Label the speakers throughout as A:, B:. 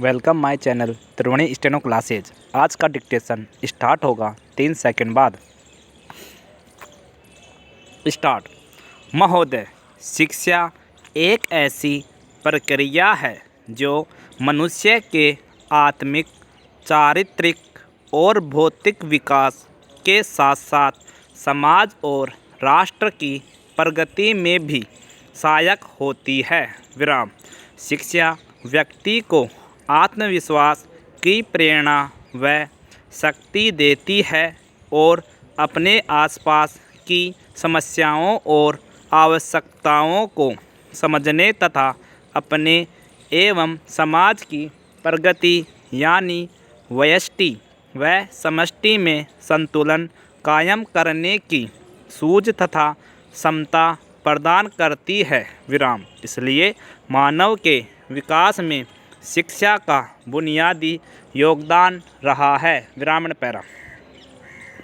A: Welcome my channel Triveni steno classes. आज का dictation start होगा 3 सेकंड बाद। स्टार्ट। महोदय, शिक्षा एक ऐसी प्रक्रिया है जो मनुष्य के आत्मिक, चारित्रिक और भौतिक विकास के साथ साथ समाज और राष्ट्र की प्रगति में भी सहायक होती है। विराम। शिक्षा व्यक्ति को आत्मविश्वास की प्रेरणा व शक्ति देती है और अपने आसपास की समस्याओं और आवश्यकताओं को समझने तथा अपने एवं समाज की प्रगति यानी व्यष्टि व समष्टि में संतुलन कायम करने की सूझ तथा क्षमता प्रदान करती है। विराम। इसलिए मानव के विकास में शिक्षा का बुनियादी योगदान रहा है। विराम पैरा।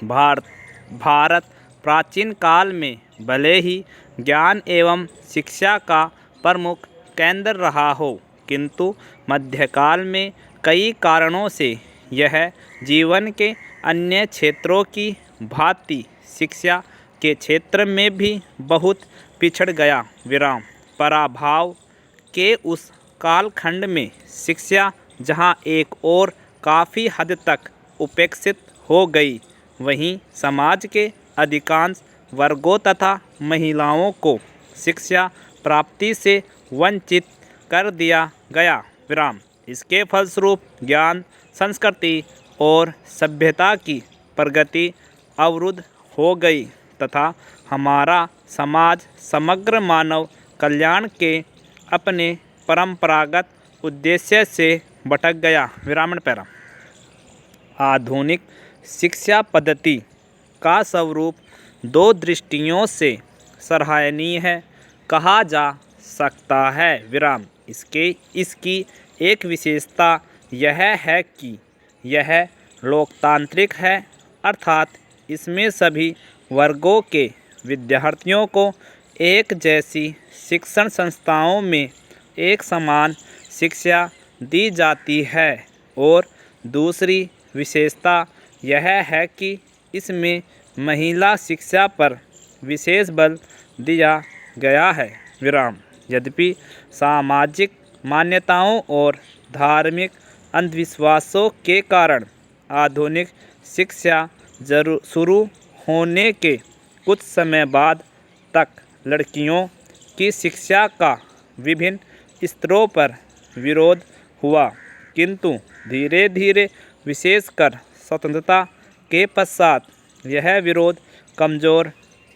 A: भारत प्राचीन काल में भले ही ज्ञान एवं शिक्षा का प्रमुख केंद्र रहा हो, किंतु मध्यकाल में कई कारणों से यह जीवन के अन्य क्षेत्रों की भांति शिक्षा के क्षेत्र में भी बहुत पिछड़ गया। विराम। पराभाव के उस कालखंड में शिक्षा जहां एक और काफ़ी हद तक उपेक्षित हो गई, वहीं समाज के अधिकांश वर्गों तथा महिलाओं को शिक्षा प्राप्ति से वंचित कर दिया गया। विराम। इसके फलस्वरूप ज्ञान, संस्कृति और सभ्यता की प्रगति अवरुद्ध हो गई तथा हमारा समाज समग्र मानव कल्याण के अपने परंपरागत उद्देश्य से भटक गया। विराम पैरा। आधुनिक शिक्षा पद्धति का स्वरूप दो दृष्टियों से सराहनीय है कहा जा सकता है। विराम। इसकी एक विशेषता यह है कि यह लोकतांत्रिक है, अर्थात इसमें सभी वर्गों के विद्यार्थियों को एक जैसी शिक्षण संस्थाओं में एक समान शिक्षा दी जाती है, और दूसरी विशेषता यह है कि इसमें महिला शिक्षा पर विशेष बल दिया गया है। विराम। यद्यपि सामाजिक मान्यताओं और धार्मिक अंधविश्वासों के कारण आधुनिक शिक्षा शुरू होने के कुछ समय बाद तक लड़कियों की शिक्षा का विभिन्न स्तरों पर विरोध हुआ, किंतु धीरे धीरे विशेषकर स्वतंत्रता के पश्चात यह विरोध कमज़ोर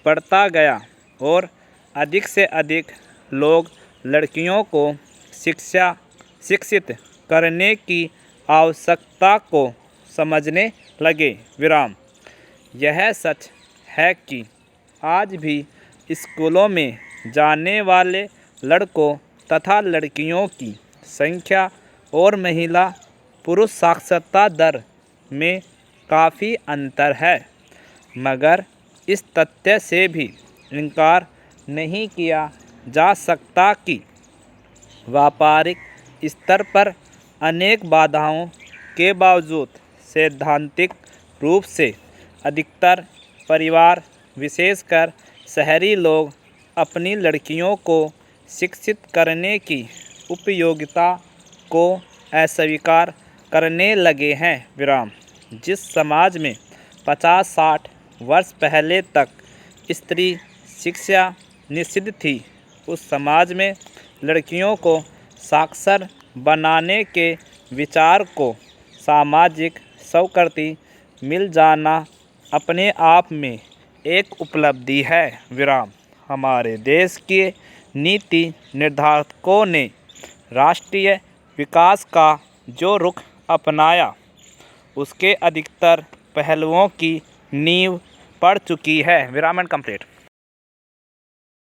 A: पड़ता गया और अधिक से अधिक लोग लड़कियों को शिक्षित करने की आवश्यकता को समझने लगे। विराम। यह सच है कि आज भी स्कूलों में जाने वाले लड़कों तथा लड़कियों की संख्या और महिला पुरुष साक्षरता दर में काफ़ी अंतर है, मगर इस तथ्य से भी इनकार नहीं किया जा सकता कि व्यापारिक स्तर पर अनेक बाधाओं के बावजूद सैद्धांतिक रूप से अधिकतर परिवार, विशेषकर शहरी लोग, अपनी लड़कियों को शिक्षित करने की उपयोगिता को अस्वीकार करने लगे हैं। विराम। जिस समाज में 50-60 वर्ष पहले तक स्त्री शिक्षा निषिद्ध थी, उस समाज में लड़कियों को साक्षर बनाने के विचार को सामाजिक स्वीकृति मिल जाना अपने आप में एक उपलब्धि है। विराम। हमारे देश के नीति निर्धारकों ने राष्ट्रीय विकास का जो रुख अपनाया, उसके अधिकतर पहलुओं की नींव पड़ चुकी है। विराम एंड कंप्लीट।